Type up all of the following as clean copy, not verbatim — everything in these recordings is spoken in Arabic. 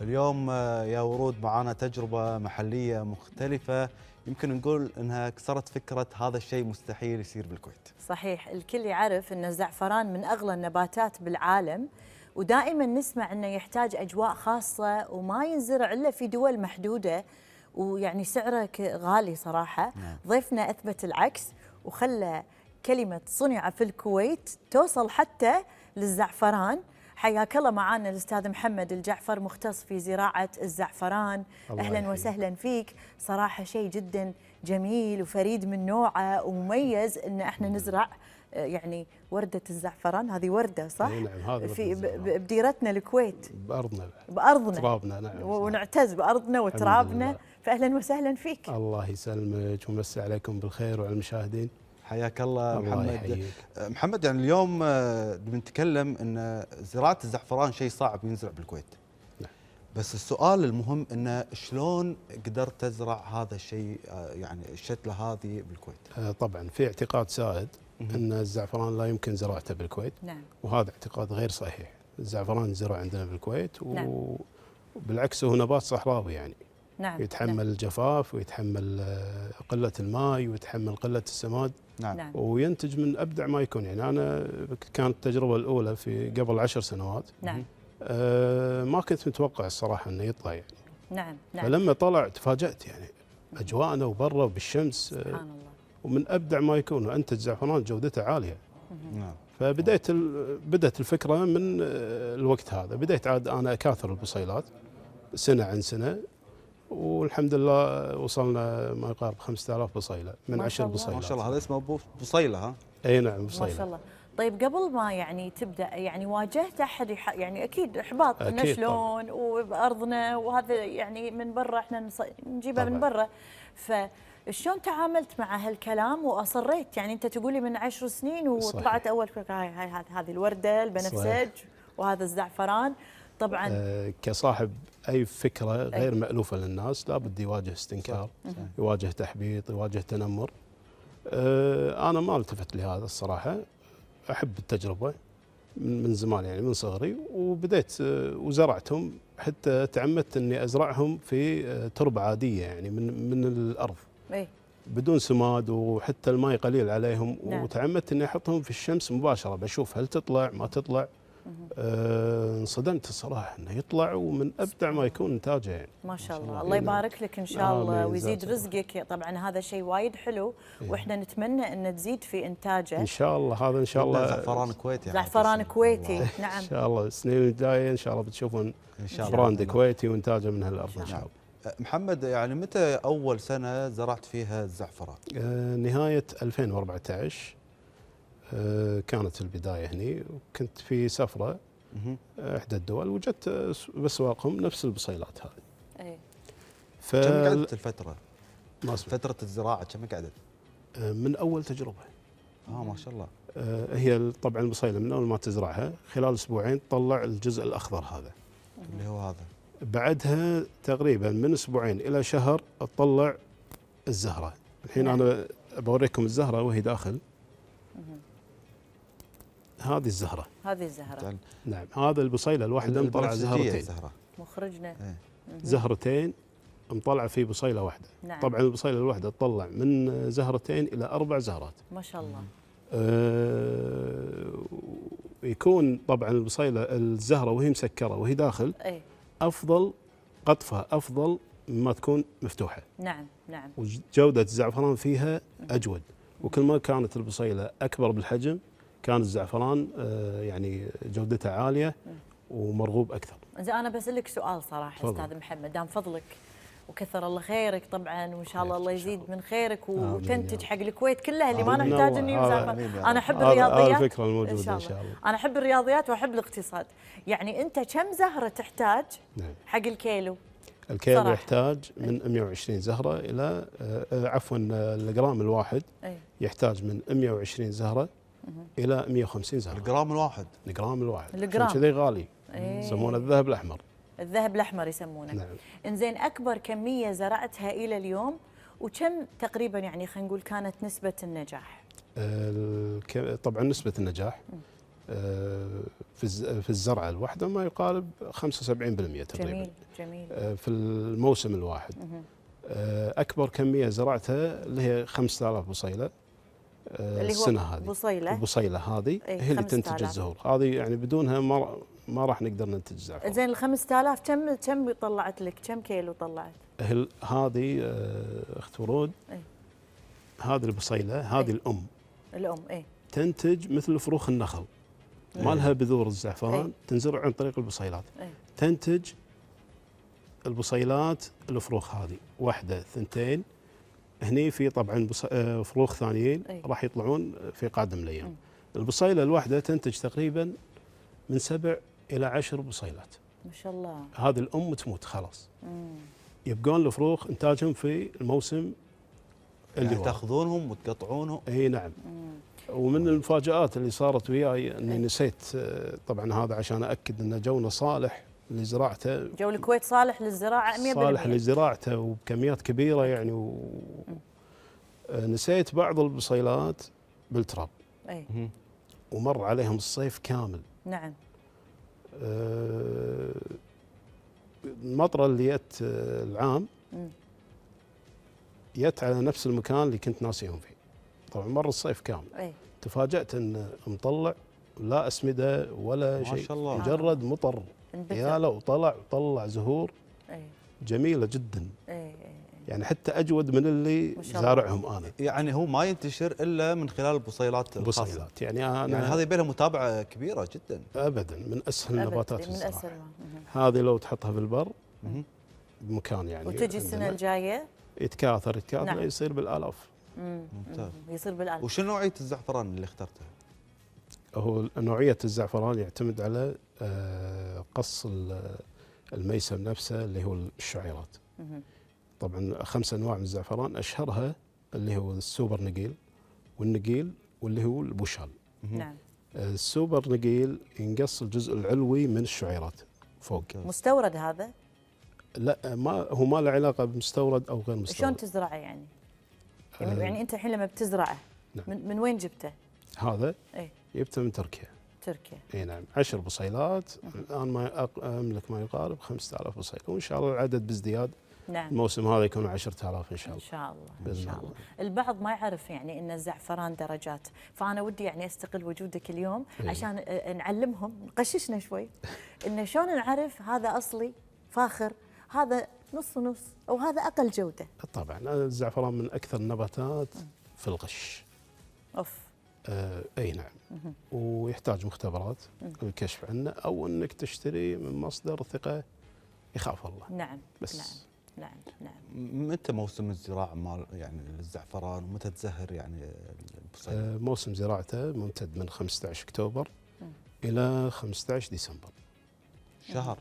اليوم يا ورود معانا تجربة محلية مختلفة، يمكن نقول انها كسرت فكرة هذا الشيء مستحيل يصير بالكويت. صحيح، الكل يعرف ان الزعفران من اغلى النباتات بالعالم، ودائما نسمع انه يحتاج اجواء خاصة وما ينزرع الا في دول محدودة، ويعني سعره غالي صراحة. ضيفنا اثبت العكس وخلى كلمة صنع في الكويت توصل حتى للزعفران. حياك الله معانا الاستاذ محمد الجعفر، مختص في زراعة الزعفران. اهلا وسهلا فيك. صراحة شيء جدا جميل وفريد من نوعه ومميز ان احنا نزرع يعني وردة الزعفران. هذه وردة صح؟ نعم، هذا في بديرتنا الكويت، بأرضنا ترابنا، نعم، ونعتز بأرضنا وترابنا، فأهلا وسهلا فيك. الله يسلمك ومسي عليكم بالخير وعلى المشاهدين. حياك الله محمد. يحييك. محمد، يعني اليوم بنتكلم ان زراعة الزعفران شيء صعب ينزرع بالكويت. نعم. بس السؤال المهم انه شلون قدرت تزرع هذا الشيء، يعني الشتلة هذه بالكويت؟ طبعا في اعتقاد سائد ان الزعفران لا يمكن زراعته بالكويت. نعم. وهذا اعتقاد غير صحيح. الزعفران يزرع عندنا بالكويت نعم. وبالعكس هو نبات صحراوي يعني. نعم. يتحمل نعم. الجفاف ويتحمل قلة الماء ويتحمل قلة السماد. نعم. وينتج من أبدع ما يكون. يعني أنا كانت التجربة الأولى في قبل 10 سنوات. نعم. ما كنت متوقع الصراحة أنه يطلع يعني. نعم. نعم. فلما طلع تفاجأت يعني أجواءنا وبرا وبالشمس. سبحان الله. ومن أبدع ما يكون، وأنتج زعفران جودته عالية. نعم. بدأت الفكرة من الوقت هذا. بديت عاد أنا أكاثر البصيلات سنة عن سنة، والحمد لله وصلنا ما يقارب 5000 بصيلة من 10 بصيلات. ما شاء الله، هذا اسمه بصيلة ها؟ اي نعم، بصيلة. ما شاء الله. طيب قبل ما يعني تبدا، يعني واجهت احد يعني اكيد احباط انه شلون وبارضنا وهذا يعني من برا احنا نجيبها من برا، فشلون تعاملت مع هالكلام واصريت؟ يعني انت تقولي من 10 سنين وطلعت اول فكره هذه الورده البنفسج وهذا الزعفران طبعا. كصاحب اي فكره غير مالوفه للناس لابد يواجه استنكار، يواجه تحبيط، يواجه تنمر. انا ما التفت لهذا الصراحه. احب التجربه من زمان يعني من صغري، وبديت وزرعتهم. حتى تعمدت اني ازرعهم في تربه عاديه يعني من الارض بدون سماد، وحتى الماء قليل عليهم. نعم. وتعمدت اني احطهم في الشمس مباشره بشوف هل تطلع ما تطلع. انصدمت الصراحه انه يطلع، ومن ابدع ما يكون انتاجه يعني. ما شاء الله. الله يبارك لك ان شاء الله ويزيد رزقك. طبعا هذا شيء وايد حلو واحنا نتمنى ان تزيد في انتاجه ان شاء الله. هذا ان شاء الله زعفران كويتي. زعفران كويتي. نعم. ان شاء الله السنين الجايه ان شاء الله بتشوفون براند كويتي وانتاجه من هالارض ان شاء الله. محمد، يعني متى اول سنه زرعت فيها الزعفران؟ نهايه 2014 كانت البدايه هني، وكنت في سفره احدى الدول، وجدت باسواقهم نفس البصيلات هذه. كم قعدت الفتره؟ فتره الزراعه كم قعدت؟ من اول تجربه. ما شاء الله. هي طبعا البصيله من اول ما تزرعها خلال اسبوعين تطلع الجزء الاخضر هذا اللي هو هذا. بعدها تقريبا من اسبوعين الى شهر تطلع الزهره. الحين انا بوريكم الزهره وهي داخل. هذه الزهره. نعم. هذا البصيله الواحده مطلع زهرتين. مخرجنا زهرتين مطلع في بصيله واحده. نعم. طبعا البصيله الواحده تطلع من زهرتين الى 4 زهرات. ما شاء الله. يكون طبعا البصيله الزهره وهي مسكره وهي داخل افضل، قطفها افضل مما تكون مفتوحه. نعم. نعم. وجوده الزعفران فيها اجود. وكل ما كانت البصيله اكبر بالحجم كان الزعفران يعني جودته عاليه ومرغوب اكثر. زين انا بسألك سؤال صراحه استاذ محمد، دام فضلك وكثر الله خيرك طبعا، وان شاء الله يزيد من خيرك وتنتج حق الكويت كلها اللي ما نحتاج اني انا احب الرياضيات. هذه الفكره الموجوده ان شاء الله. انا احب الرياضيات واحب الاقتصاد. يعني انت كم زهره تحتاج حق الكيلو؟ الكيلو صراحة يحتاج من 120 زهره الى عفوا الجرام الواحد يحتاج من 120 زهره الى 150 زهره. الجرام الواحد. عشان كذا غالي. يسمونه الذهب الاحمر. الذهب الاحمر يسمونه. نعم. انزين اكبر كميه زرعتها الى اليوم وكم تقريبا يعني خلينا نقول كانت نسبه النجاح؟ طبعا نسبه النجاح في الزرعه الواحده ما يقارب 75% تقريبا. جميل جميل. في الموسم الواحد. اكبر كميه زرعتها اللي هي 5000 بصيله اللي هو السنه هذه. بصيله. البصيله هذه إيه، هي اللي 5000. تنتج الزهور، هذه يعني بدونها ما راح نقدر ننتج زعفران. زين ال 5000 كم طلعت لك؟ كم كيلو طلعت؟ هذه اخت ورود، إيه. هذه البصيله هذه إيه. الام اي تنتج مثل فروخ النخل، ما لها بذور الزعفران، إيه. تنزرع عن طريق البصيلات. إيه. تنتج البصيلات الفروخ هذه واحده ثنتين، هني في طبعا فروخ ثانيين إيه. راح يطلعون في قادم الايام. البصيله الواحده تنتج تقريبا من 7 إلى 10 بصيلات. ما شاء الله. هذه الام تموت خلاص. يبقون الفروخ انتاجهم في الموسم اللي يعني تاخذونهم وتقطعونهم. اي نعم. ومن المفاجآت اللي صارت وياي اني نسيت، طبعا هذا عشان اكد ان جونا صالح لزراعته. جو الكويت صالح للزراعه 100%. صالح لزراعته وبكميات كبيره يعني نسيت بعض البصيلات بالتراب. اي ومر عليهم الصيف كامل. نعم. المطره اللي جت العام جت على نفس المكان اللي كنت ناسيهم فيه. طبعا مر الصيف كامل. اي تفاجأت ان مطلع لا اسمده ولا شيء، ما شاء الله. مجرد مطر ياله وطلع زهور اي جميله جدا. اي يعني حتى اجود من اللي زارعهم انا. يعني هو ما ينتشر الا من خلال البصيلات الخاصه. البصيلات يعني انا يعني هذه بينها متابعه كبيره جدا. ابدا من اسهل النباتات في من الزراعه. اسهل. هذه لو تحطها في البر بمكان يعني وتجي السنه الجايه يتكاثر نعم. يصير بالالاف. ممتاز. يصير بالألف. وشنو نوعيه الزعفران اللي اخترته؟ هو نوعيه الزعفران يعتمد على قص الميسم نفسه اللي هو الشعيرات. طبعا 5 انواع من الزعفران، اشهرها اللي هو السوبر نقيل والنقيل واللي هو البوشال. نعم. السوبر نقيل ينقص الجزء العلوي من الشعيرات فوق. مستورد هذا؟ لا ما له علاقه بمستورد او غير مستورد. شلون تزرعه يعني؟ يعني انت الحين لما بتزرعه نعم. من وين جبته؟ هذا اي جبته من تركيا. تركيا. اي نعم 10 بصيلات. الان ما املك ما يقارب 5000 بصيله، وان شاء الله العدد بازدياد. نعم. الموسم هذا يكون 10000 ان شاء ان الله. شاء الله ان بإذن شاء الله. الله. البعض ما يعرف يعني ان الزعفران درجات، فانا ودي يعني استغل وجودك اليوم عشان نعلمهم، نقششنا شوي انه شلون نعرف هذا اصلي فاخر، هذا نص ونص، او هذا اقل جوده. طبعا الزعفران من اكثر النباتات في الغش. اوف. اي نعم. ويحتاج مختبرات للكشف عنه، او انك تشتري من مصدر ثقه يخاف الله. نعم. بس. نعم. نعم. متى موسم الزراعه مال يعني الزعفران ومتى تزهر يعني البصيله؟ موسم زراعته ممتد من 15 اكتوبر الى 15 ديسمبر. شهر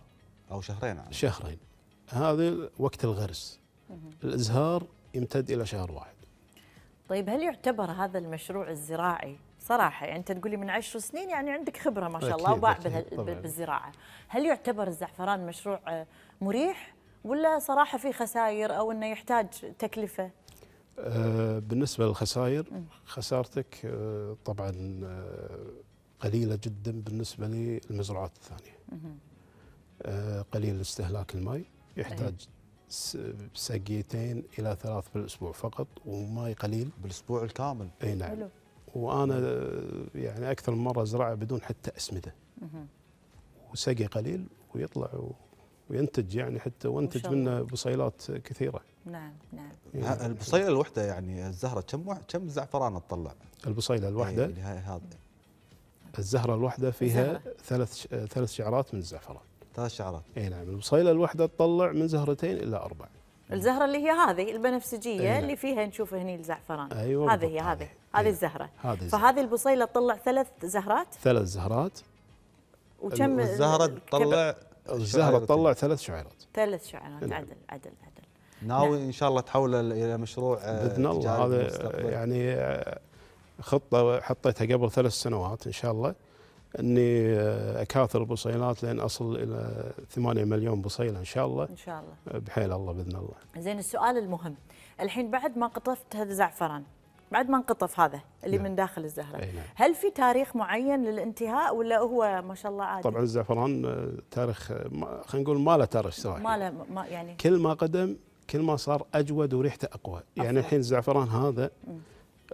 او شهرين يعني. شهرين. هذا وقت الغرس. الازهار يمتد الى شهر 1. طيب هل يعتبر هذا المشروع الزراعي صراحه يعني انت تقولي من 10 سنين يعني عندك خبره ما شاء الله وباع بالزراعه، هل يعتبر الزعفران مشروع مريح ولا صراحه في خسائر او انه يحتاج تكلفه؟ بالنسبه للخسائر خسارتك طبعا قليله جدا بالنسبه للمزروعات الثانيه. قليل استهلاك الماء، يحتاج سقيتين الى 3 بالاسبوع فقط، وماء قليل بالاسبوع الكامل. اي نعم. حلو. وانا يعني اكثر من مره ازرعه بدون حتى اسمده. وسقي قليل ويطلع وينتج يعني حتى وانتج منه بصيلات كثيره. نعم. البصيله الوحده يعني الزهره كم زعفران تطلع؟ البصيله الواحده هذه الزهره الواحده فيها 3 شعرات من الزعفران. 3 شعرات. اي نعم. البصيله الواحده تطلع من 2 إلى 4. الزهره اللي هي هذه البنفسجيه نعم. اللي فيها نشوف هني الزعفران. ايوه هذه هي هذه الزهره. فهذه البصيله تطلع 3 زهرات. 3 زهرات. وكم الزهره تطلع؟ الزهره تطلع 3 شعيرات. 3 شعيرات. نعم. عدل. ناوي ان شاء الله تحوله الى مشروع باذن الله. هذا يعني خطه حطيتها قبل 3 سنوات ان شاء الله، اني اكاثر البصيلات لين اصل الى 8 مليون بصيله ان شاء الله. ان شاء الله. بحيل الله باذن الله. زين السؤال المهم، الحين بعد ما قطفت هذا زعفران بعد ما انقطف هذا اللي نعم. من داخل الزهرة. أي نعم. هل في تاريخ معين للانتهاء ولا هو ما شاء الله عادي؟ طبعا الزعفران تاريخ خلينا نقول ما له تاريخ صراحه. ما له ما يعني كل ما قدم كل ما صار اجود وريحته اقوى. يعني الحين الزعفران هذا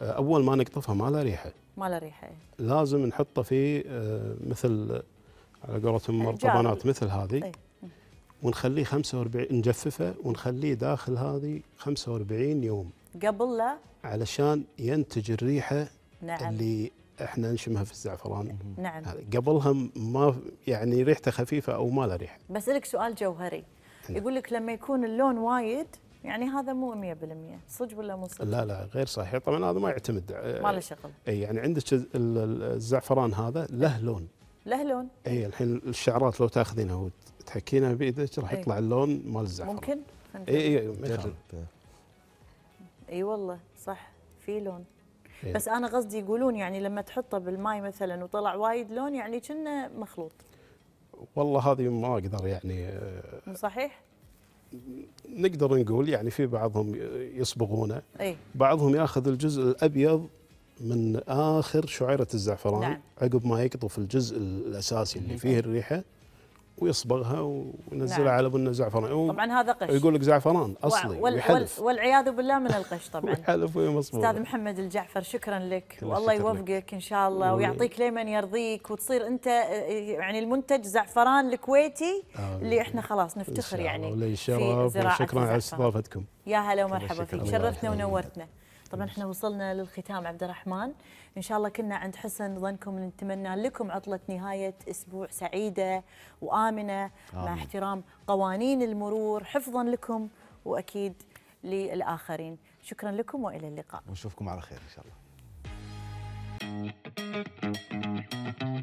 اول ما نقطفه ما له ريحه. ما له ريحه. لازم نحطه في مثل على قولتهم مرطبانات مثل هذه. ونخليه 45 نجففه ونخليه داخل هذه 45 يوم قبل لا علشان ينتج الريحه. نعم. اللي احنا نشمها في الزعفران. نعم. قبلها ما يعني ريحته خفيفه او ما له ريحه. بس لك سؤال جوهري. يقول لك لما يكون اللون وايد يعني هذا مو 100% صدق ولا مو صدق؟ لا غير صحيح. طبعا هذا ما يعتمد. ما له شغل. اي يعني عندك الزعفران هذا له لون. له لون. اي الحين الشعرات لو تاخذينها وتحكينها بايدك راح يطلع اللون مال الزعفران. ممكن؟ اي جرب. اي والله صح في لون. إيه. بس انا قصدي يقولون يعني لما تحطه بالماء مثلا وطلع وايد لون يعني كأنه مخلوط. والله هذه ما اقدر يعني مو صحيح؟ نقدر نقول يعني في بعضهم يصبغونه. اي بعضهم ياخذ الجزء الابيض من اخر شعيره الزعفران. نعم. عقب ما يقطف الجزء الاساسي اللي فيه الريحه ويصبغها وينزلها نعم. على بن زعفران. طبعا هذا قش. يقول لك زعفران اصلي ويحلف. والعياذ بالله من القش طبعا. ويحلف وهي مصبوغه. استاذ محمد الجعفر شكرا لك كل والله الشكر يوفقك ان شاء الله ويعطيك لمن يرضيك وتصير انت يعني المنتج زعفران الكويتي اللي احنا خلاص نفتخر يعني ولي في الشرف زراعه وشكرا على الزعفران. استضافتكم. يا هلا ومرحبا الشكر. فيك الله شرفتنا يحييك. ونورتنا. طبعا احنا وصلنا للختام عبد الرحمن ان شاء الله كنا عند حسن ظنكم نتمنى لكم عطلة نهاية اسبوع سعيدة وآمنة مع احترام قوانين المرور حفظا لكم واكيد للآخرين. شكرا لكم والى اللقاء ونشوفكم على خير ان شاء الله.